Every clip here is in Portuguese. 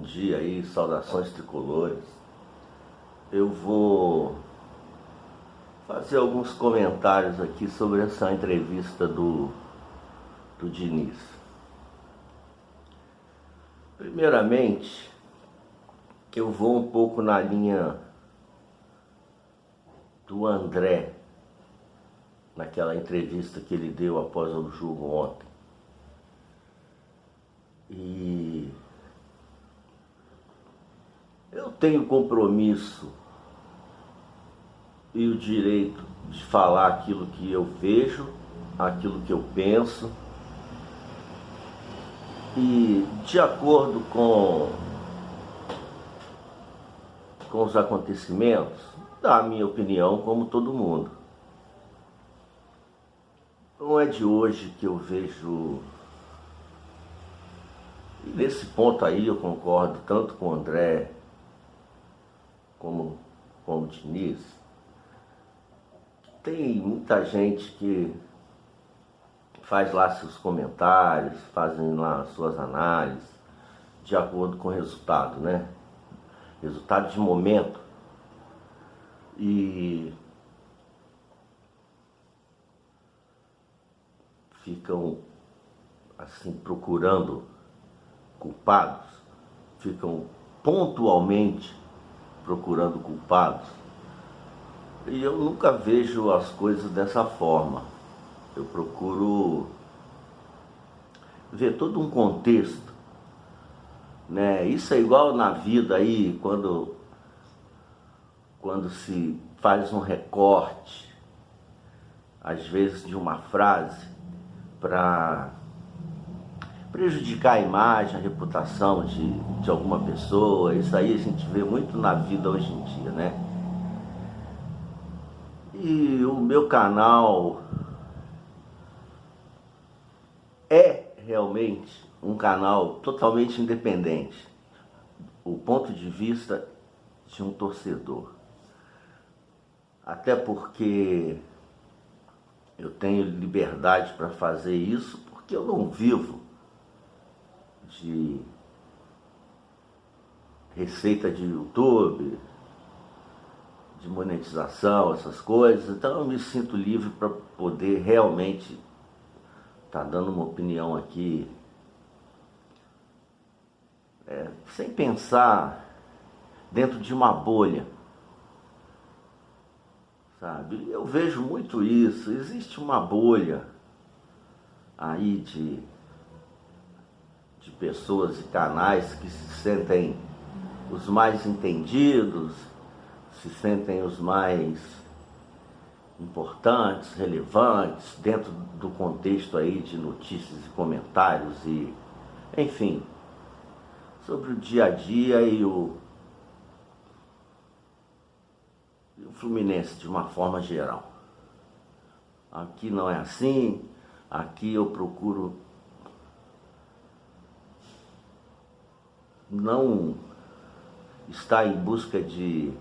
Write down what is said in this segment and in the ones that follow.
dia aí, saudações tricolores. Eu vou fazer alguns comentários aqui sobre essa entrevista do Diniz. Primeiramente, eu vou um pouco na linha do André, naquela entrevista que ele deu após o jogo ontem. E eu tenho compromisso e o direito de falar aquilo que eu vejo, aquilo que eu penso, e de acordo com os acontecimentos, dar a minha opinião como todo mundo. Não é de hoje que eu vejo, e nesse ponto aí eu concordo tanto com o André como com o Diniz. Tem muita gente que faz lá seus comentários, fazem lá suas análises de acordo com o resultado, né? Resultado de momento. E ficam assim procurando culpados, ficam pontualmente procurando culpados. E eu nunca vejo as coisas dessa forma. Eu procuro ver todo um contexto, né? Isso é igual na vida aí, quando se faz um recorte, às vezes de uma frase, para prejudicar a imagem, a reputação de alguma pessoa. Isso aí a gente vê muito na vida hoje em dia, né? E o meu canal é realmente um canal totalmente independente, o ponto de vista de um torcedor. Até porque eu tenho liberdade para fazer isso, porque eu não vivo de receita de YouTube, de monetização, essas coisas. Então eu me sinto livre para poder realmente estar dando uma opinião aqui, sem pensar dentro de uma bolha, sabe? Eu vejo muito isso. Existe uma bolha aí de pessoas e canais que se sentem os mais entendidos, se sentem os mais importantes, relevantes, dentro do contexto aí de notícias e comentários e, enfim, sobre o dia a dia e o Fluminense de uma forma geral. Aqui não é assim. Aqui eu procuro não estar em busca de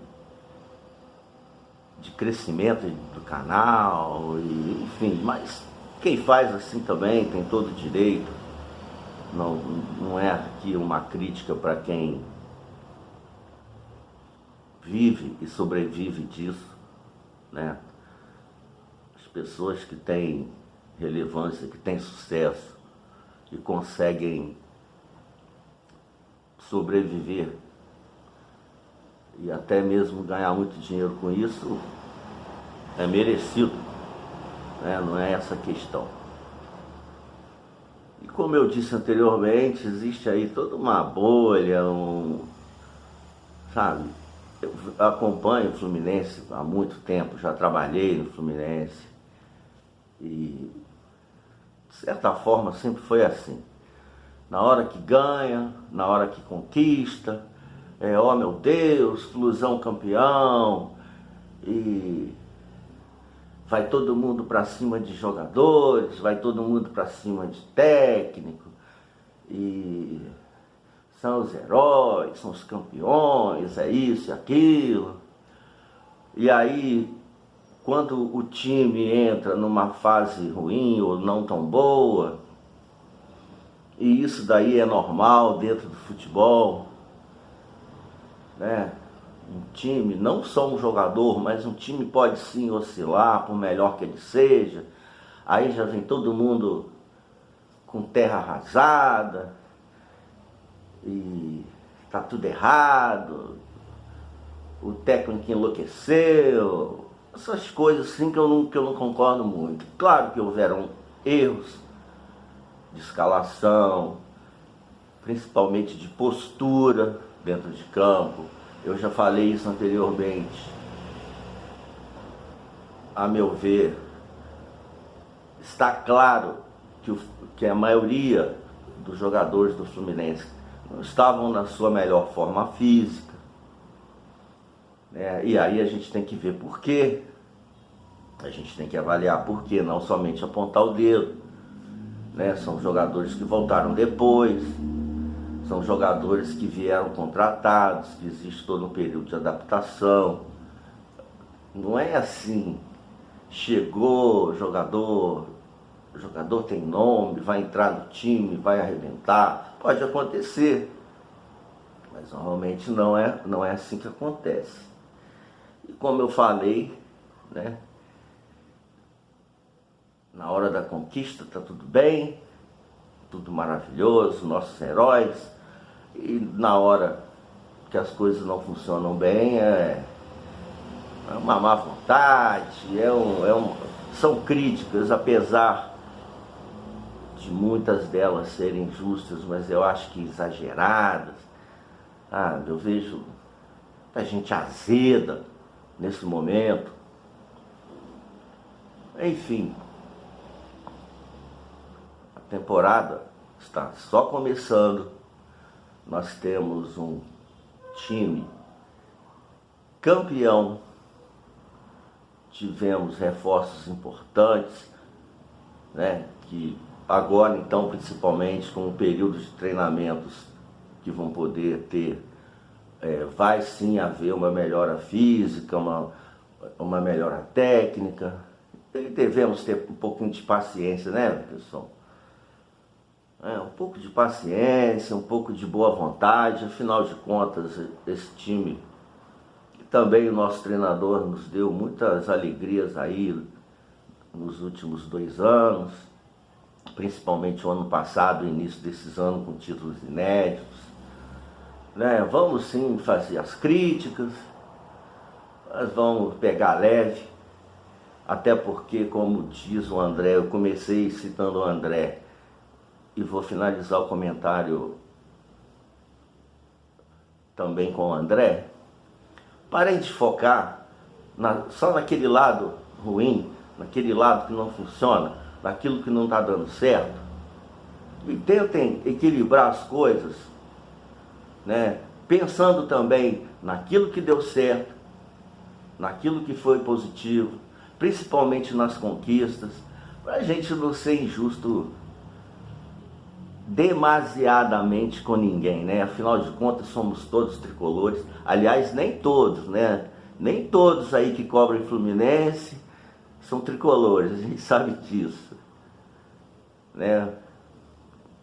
crescimento do canal, e, enfim, mas quem faz assim também tem todo o direito. Não é aqui uma crítica para quem vive e sobrevive disso, né? As pessoas que têm relevância, que têm sucesso e conseguem sobreviver e até mesmo ganhar muito dinheiro com isso, é merecido, né? Não é essa a questão. E como eu disse anteriormente, existe aí toda uma bolha, sabe? Eu acompanho o Fluminense há muito tempo, já trabalhei no Fluminense e, de certa forma, sempre foi assim. Na hora que ganha, na hora que conquista, oh meu Deus, Flusão campeão, e vai todo mundo para cima de jogadores, vai todo mundo para cima de técnico, e são os heróis, são os campeões, é isso e aquilo. E aí, quando o time entra numa fase ruim ou não tão boa, e isso daí é normal dentro do futebol, né? Um time, não só um jogador, mas um time pode sim oscilar, por melhor que ele seja. Aí já vem todo mundo com terra arrasada e tá tudo errado, o técnico enlouqueceu, essas coisas assim que eu não concordo muito. Claro que houveram erros de escalação, principalmente de postura dentro de campo. Eu já falei isso anteriormente. A meu ver, está claro que a maioria dos jogadores do Fluminense não estavam na sua melhor forma física, né? E aí a gente tem que ver por quê. A gente tem que avaliar por quê, não somente apontar o dedo, né? São jogadores que voltaram depois, são jogadores que vieram contratados, que existe todo um período de adaptação. Não é assim, chegou o jogador tem nome, vai entrar no time, vai arrebentar. Pode acontecer, mas normalmente não é assim que acontece. E como eu falei, né? Na hora da conquista tá tudo bem, tudo maravilhoso, nossos heróis. E na hora que as coisas não funcionam bem, é uma má vontade, são críticas, apesar de muitas delas serem justas, mas eu acho que exageradas. Eu vejo a gente azeda nesse momento. Enfim, a temporada está só começando. Nós temos um time campeão, tivemos reforços importantes, né? Que agora então, principalmente com o período de treinamentos que vão poder ter, vai sim haver uma melhora física, uma melhora técnica. E devemos ter um pouquinho de paciência, né, pessoal? Um pouco de paciência, um pouco de boa vontade. Afinal de contas, esse time, e também o nosso treinador, nos deu muitas alegrias aí nos últimos 2 anos, principalmente o ano passado, o início desses anos com títulos inéditos, né? Vamos sim fazer as críticas, mas vamos pegar leve, até porque, como diz o André, eu comecei citando o André, e vou finalizar o comentário também com o André. Parem de focar só naquele lado ruim, naquele lado que não funciona, naquilo que não está dando certo. E tentem equilibrar as coisas, né? Pensando também naquilo que deu certo, naquilo que foi positivo, principalmente nas conquistas, para a gente não ser injusto demasiadamente com ninguém, né? Afinal de contas, somos todos tricolores. Aliás, nem todos, né? Nem todos aí que cobrem Fluminense são tricolores, a gente sabe disso, né?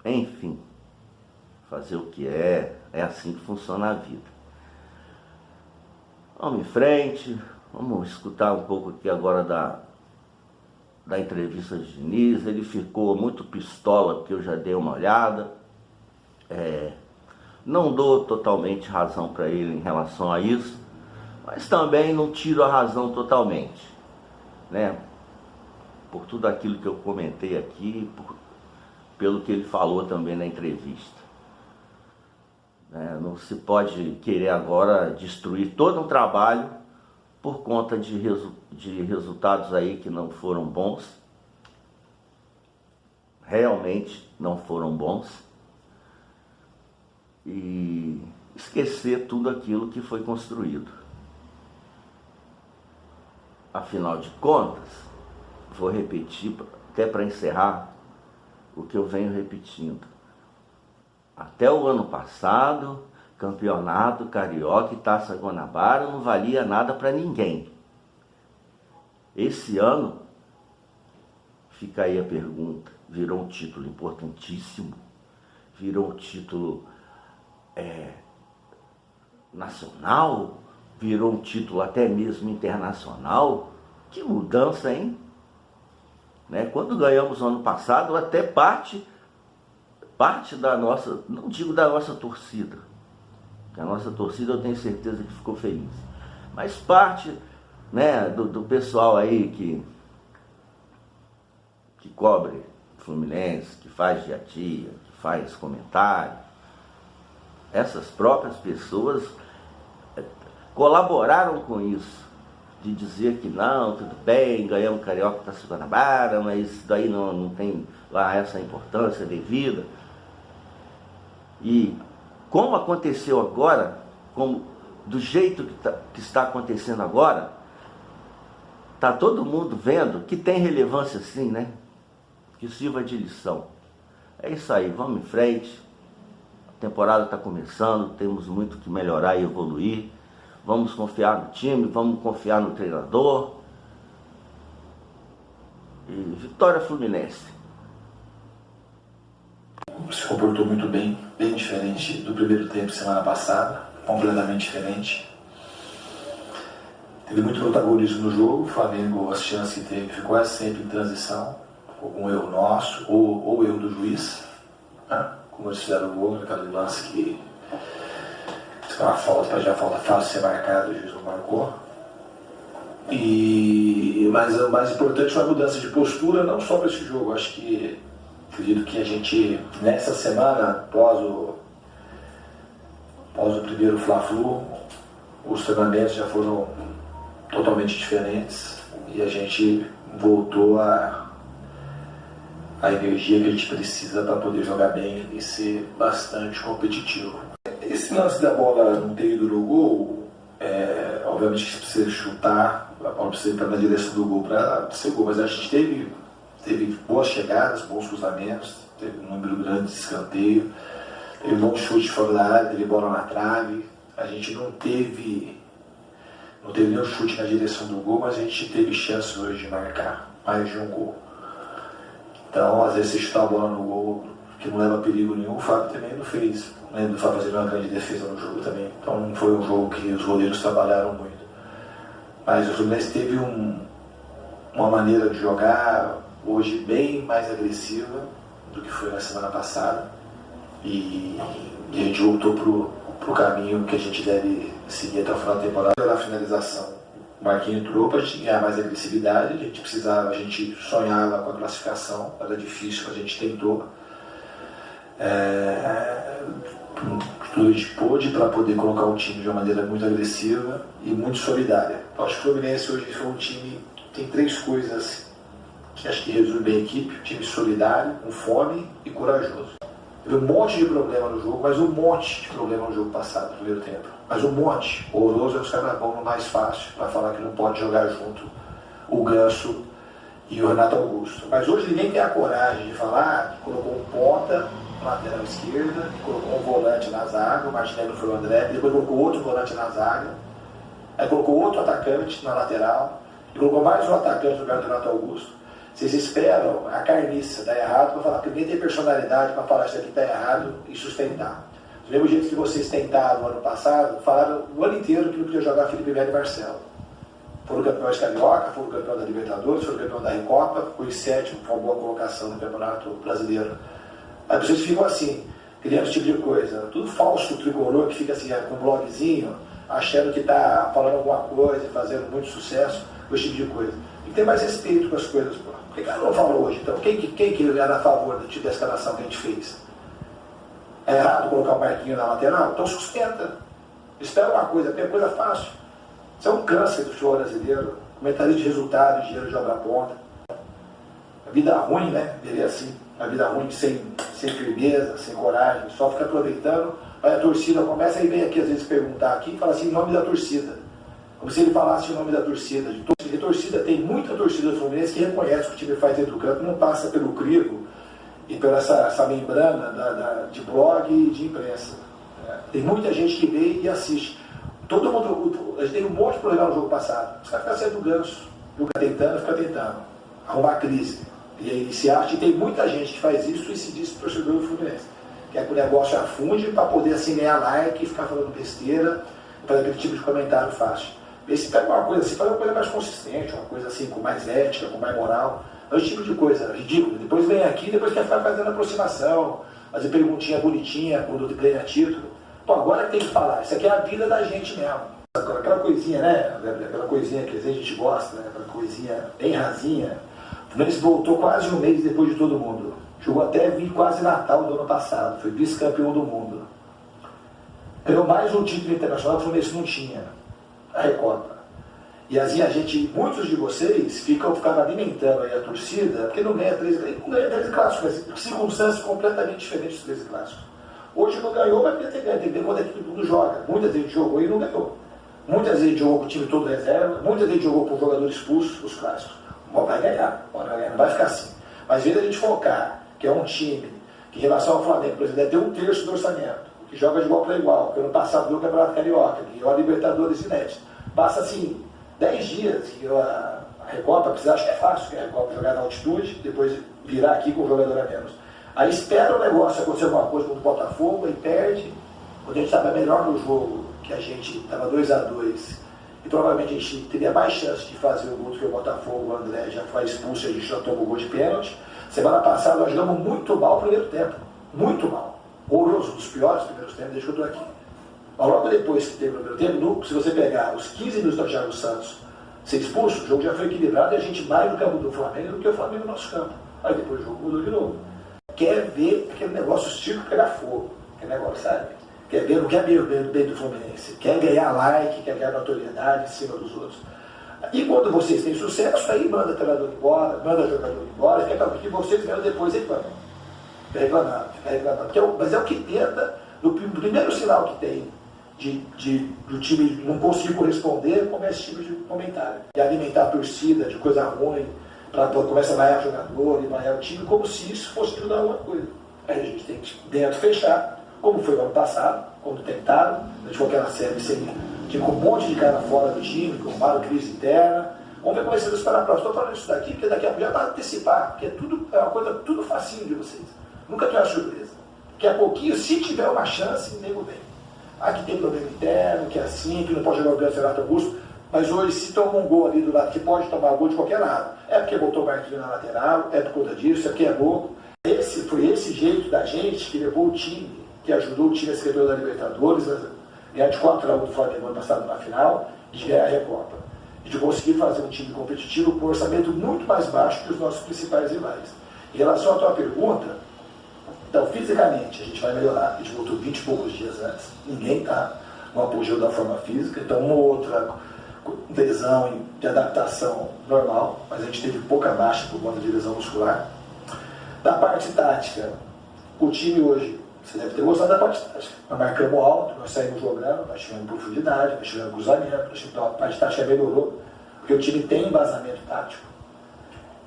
Enfim, fazer o que é assim que funciona a vida. Vamos em frente, vamos escutar um pouco aqui agora da entrevista de Diniz. Ele ficou muito pistola, porque eu já dei uma olhada. Não dou totalmente razão para ele em relação a isso, mas também não tiro a razão totalmente, né? Por tudo aquilo que eu comentei aqui, pelo que ele falou também na entrevista. Não se pode querer agora destruir todo um trabalho por conta de resultados aí que não foram bons, realmente não foram bons, e esquecer tudo aquilo que foi construído. Afinal de contas, vou repetir até para encerrar o que eu venho repetindo. Até o ano passado, campeonato carioca e Taça Guanabara não valia nada para ninguém. Esse ano, fica aí a pergunta, virou um título importantíssimo, virou um título nacional, virou um título até mesmo internacional. Que mudança, hein? Né? Quando ganhamos no ano passado, até parte da nossa, não digo da nossa torcida, a nossa torcida eu tenho certeza que ficou feliz, mas parte, né, do pessoal aí que cobre Fluminense, que faz dia a dia, que faz comentário, essas próprias pessoas colaboraram com isso, de dizer que não, tudo bem, ganhamos o Carioca da Guanabara, mas isso daí não tem lá essa importância devida. E como aconteceu agora, do jeito que está acontecendo agora, está todo mundo vendo que tem relevância sim, né? Que sirva de lição. É isso aí, vamos em frente. A temporada está começando, temos muito que melhorar e evoluir. Vamos confiar no time, vamos confiar no treinador. E vitória Fluminense. Se comportou muito bem, bem diferente do primeiro tempo semana passada, completamente diferente. Teve muito protagonismo no jogo, o Flamengo, as chances que teve, ficou quase sempre em transição, um erro nosso ou erro do juiz, né? Como eles fizeram o gol, naquele lance que uma falta, para já falta fácil ser marcado, o juiz não marcou. Mas o mais importante foi a mudança de postura, não só para esse jogo. Acredito que a gente, nessa semana, após o primeiro Fla-Flu, os treinamentos já foram totalmente diferentes e a gente voltou a energia que a gente precisa para poder jogar bem e ser bastante competitivo. Esse lance da bola não ter ido no gol, obviamente que você precisa chutar, a bola precisa ir na direção do gol para ser gol, mas a gente teve boas chegadas, bons cruzamentos, teve um número grande de escanteio, teve bom chute fora da área, teve bola na trave. A gente não teve nenhum chute na direção do gol, mas a gente teve chance hoje de marcar mais de um gol. Então, às vezes, você chutar a bola no gol que não leva perigo nenhum, o Fábio também não fez. Lembro do Fábio fazer uma grande defesa no jogo também. Então, não foi um jogo que os goleiros trabalharam muito. Mas o Fluminense teve uma maneira de jogar hoje bem mais agressiva do que foi na semana passada. E a gente voltou pro caminho que a gente deve seguir até o final da temporada. Na finalização, o Marquinhos entrou para a gente ganhar mais agressividade. A gente sonhava com a classificação, era difícil, a gente tentou. Tudo a gente pôde para poder colocar o time de uma maneira muito agressiva e muito solidária. Eu acho que o Fluminense hoje foi um time que tem três coisas que acho que resume bem a equipe: um time solidário, com fome e corajoso. Teve um monte de problema no jogo, mas um monte de problema no jogo passado, no primeiro tempo. Mas um monte. O horroroso é os caras vão no mais fácil, para falar que não pode jogar junto o Ganso e o Renato Augusto. Mas hoje ninguém tem a coragem de falar que colocou um ponta na lateral esquerda, que colocou um volante na zaga, o Martinelli foi o André, depois colocou outro volante na zaga, aí colocou outro atacante na lateral, e colocou mais um atacante no lugar do Renato Augusto. Vocês esperam a carniça dar errado para falar que ninguém tem personalidade para falar isso aqui está errado e sustentar. Do mesmo jeito que vocês tentaram no ano passado, falaram o ano inteiro que não podia jogar Felipe Melo e Marcelo. Foram campeões carioca, foram campeão da Libertadores, foram campeão da Recopa, ficou em sétimo, com uma boa colocação no Campeonato Brasileiro. Aí vocês ficam assim, criando esse tipo de coisa. Tudo falso tricolor que fica assim, com um blogzinho, achando que está falando alguma coisa, fazendo muito sucesso, com esse tipo de coisa. E tem mais respeito com as coisas, pô. Por que cara não falou hoje, então? Quem que era a favor do tipo de escalação que a gente fez? É errado colocar o Marquinhos na lateral? Então sustenta. Espera uma coisa, tem coisa fácil. Isso é um câncer do futebol brasileiro. Comentarista de resultado, dinheiro de obra ponta. A vida ruim, né? Veria assim. A vida ruim sem firmeza, sem coragem, só fica aproveitando. Aí a torcida começa e vem aqui às vezes perguntar aqui e fala assim, em nome da torcida. Como se ele falasse o nome da torcida. De torcida, tem muita torcida do Fluminense que reconhece o que o time faz dentro do campo, não passa pelo crivo e pela essa membrana de blog e de imprensa. Tem muita gente que vê e assiste. Todo mundo, a gente tem um monte de problema no jogo passado. Os caras ficam saindo do ganso, fica tentando arrumar crise. E aí se acha, e tem muita gente que faz isso e se diz torcedor do Fluminense. Quer que o negócio afunde para poder assim ganhar like e ficar falando besteira fazer aquele tipo de comentário fácil. Vê se pega uma coisa assim, faz uma coisa mais consistente, uma coisa assim com mais ética, com mais moral. É esse tipo de coisa ridículo. Depois vem aqui, depois quer ficar fazendo aproximação, fazer perguntinha bonitinha quando ganha título. Pô, agora tem que falar, isso aqui é a vida da gente mesmo. Aquela coisinha, né? Aquela coisinha que às vezes a gente gosta, né? Aquela coisinha bem rasinha. O Fluminense voltou quase um mês depois de todo mundo. Jogou até vir quase Natal do ano passado. Foi vice-campeão do mundo. Ganhou mais um título internacional que o Fluminense não tinha. A Recopa. E assim a gente, muitos de vocês ficaram alimentando aí a torcida, porque não ganha 13 clássicos, circunstâncias completamente diferentes dos 13 clássicos. Hoje não ganhou, mas podia ter ganho, tem que ver quando é que todo mundo joga. Muitas vezes jogou e não ganhou. Muitas vezes jogou com o time todo reserva, muitas vezes jogou com o jogador expulso, os clássicos. Vai ganhar, não vai ficar assim. Mas às vezes a gente focar, que é um time, que em relação ao Flamengo, por exemplo, deve ter um terço do orçamento, que joga de igual para igual, que ano passado deu o Campeonato Carioca, que é a Libertadores inédita. Passa assim, 10 dias, que a Recopa, acho que é fácil, que a Recopa jogar na altitude, depois virar aqui com o jogador a menos. Aí espera o negócio acontecer alguma coisa contra o Botafogo, aí perde, quando a gente estava melhor no jogo, que a gente estava 2-2, e provavelmente a gente teria mais chance de fazer o gol do que o Botafogo, o André já foi expulso e a gente já tomou o gol de pênalti. Semana passada nós jogamos muito mal o primeiro tempo, muito mal. Horroroso, um dos piores primeiros tempos desde que eu estou aqui. Mas logo depois que teve o primeiro tempo, se você pegar os 15 minutos do Thiago Santos ser expulso, o jogo já foi equilibrado e a gente mais no campo do Flamengo do que o Flamengo no nosso campo. Aí depois o jogo mudou de novo. Quer ver aquele negócio circo pegar fogo, aquele negócio, sabe? Quer ver, não quer ver o bem do Fluminense, quer ganhar like, quer ganhar notoriedade em cima dos outros. E quando vocês têm sucesso, aí manda treinador embora, manda jogador embora, porque vocês mesmo depois reclamam. Fica reclamando. Mas é o que tenta, no primeiro sinal que tem do time não conseguir corresponder, começa esse tipo de comentário. E alimentar a torcida de coisa ruim, começa a vaiar jogador e vaiar o time, como se isso fosse ajudar alguma coisa. Aí a gente tem que dentro fechar, como foi o ano passado, quando tentaram, a gente foi aquela série sem, com um monte de cara fora do time, com uma crise interna. Vamos ver como vai ser para a próxima. Estou falando isso daqui, porque daqui a pouco já para antecipar, porque é uma coisa tudo facinho de vocês. Nunca tem uma surpresa. Daqui a pouquinho, se tiver uma chance, o nego vem. Aqui tem problema interno, que é assim, que não pode jogar o campeonato Augusto, mas hoje se toma um gol ali do lado, que pode tomar gol de qualquer lado, é porque botou o Marquinhos na lateral, é por conta disso, aqui é louco. Foi esse jeito da gente que levou o time, que ajudou o time a ser campeão da Libertadores, ganhar de 4-1 do Flamengo ano passado na final, e de ganhar a Recopa. E de conseguir fazer um time competitivo com um orçamento muito mais baixo que os nossos principais rivais. Em relação à tua pergunta, então, fisicamente, a gente vai melhorar. A gente voltou 20 e poucos dias antes. Ninguém está no apogeu da forma física. Então, uma ou outra lesão de adaptação normal, mas a gente teve pouca baixa por conta de lesão muscular. Da parte tática, o time hoje, você deve ter gostado da parte tática. Nós marcamos alto, nós saímos jogando, nós tivemos profundidade, nós tivemos cruzamento, a parte tática melhorou, porque o time tem embasamento tático.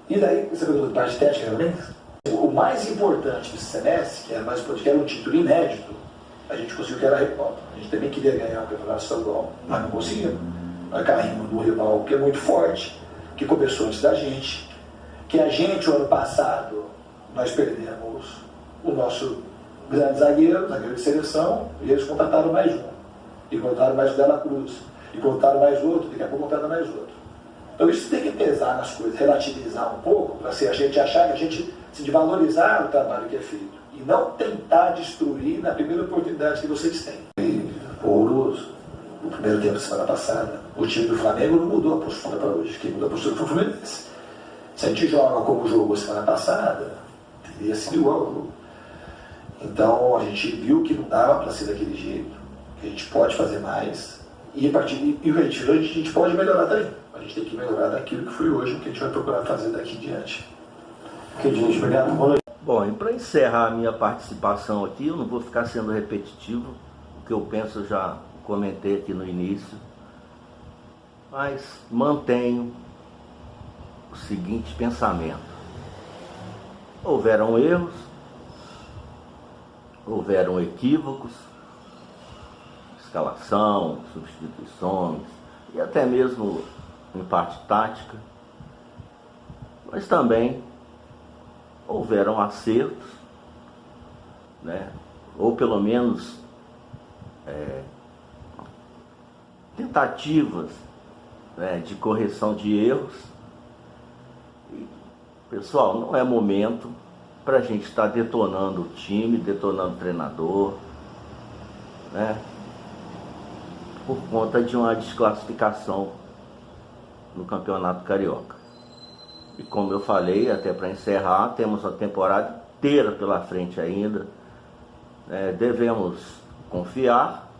E daí, você perguntou de parte tática, realmente? O mais importante desse semestre, que era mais importante, que era um título inédito, a gente conseguiu, que era a Recopa. A gente também queria ganhar o campeonato estadual, mas não conseguimos. Nós caímos no rival que é muito forte, que começou antes da gente, que a gente, o ano passado, nós perdemos o nosso grande zagueiro de seleção, e eles contrataram mais um. E contrataram mais o Dela Cruz. E contrataram mais outro, daqui a pouco contrataram mais outro. Então isso tem que pesar nas coisas, relativizar um pouco, para a gente achar que a gente de valorizar o trabalho que é feito e não tentar destruir na primeira oportunidade que vocês têm. Horroroso. No primeiro tempo da semana passada, o time do Flamengo não mudou a postura para hoje. Quem mudou a postura foi o Fluminense. Se a gente joga como jogou semana passada, teria sido igual ao jogo. Então a gente viu que não dava para ser daquele jeito, que a gente pode fazer mais e a partir de a gente pode melhorar também. A gente tem que melhorar daquilo que foi hoje, o que a gente vai procurar fazer daqui em diante. Ok, gente, obrigado. Boa noite. Bom, e para encerrar a minha participação aqui, eu não vou ficar sendo repetitivo, o que eu penso eu já comentei aqui no início, mas mantenho o seguinte pensamento: houveram erros, houveram equívocos, escalação, substituições e até mesmo em parte tática, mas também houveram acertos, né? Ou pelo menos tentativas, né, de correção de erros. E, pessoal, não é momento para a gente estar detonando o time, detonando o treinador, né, por conta de uma desclassificação no Campeonato Carioca. E como eu falei, até para encerrar, temos a temporada inteira pela frente ainda. Devemos confiar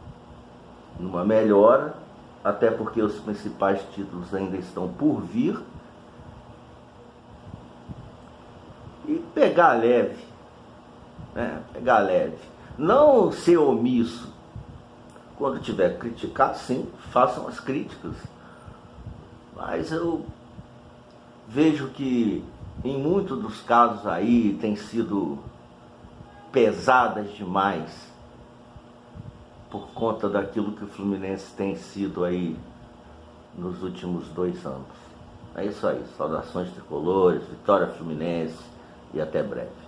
numa melhora, até porque os principais títulos ainda estão por vir. E pegar leve, né? Pegar leve. Não ser omisso. Quando tiver criticado, sim, façam as críticas. Mas eu vejo que em muitos dos casos aí tem sido pesadas demais por conta daquilo que o Fluminense tem sido aí nos últimos 2 anos. É isso aí, saudações tricolores, vitória Fluminense e até breve.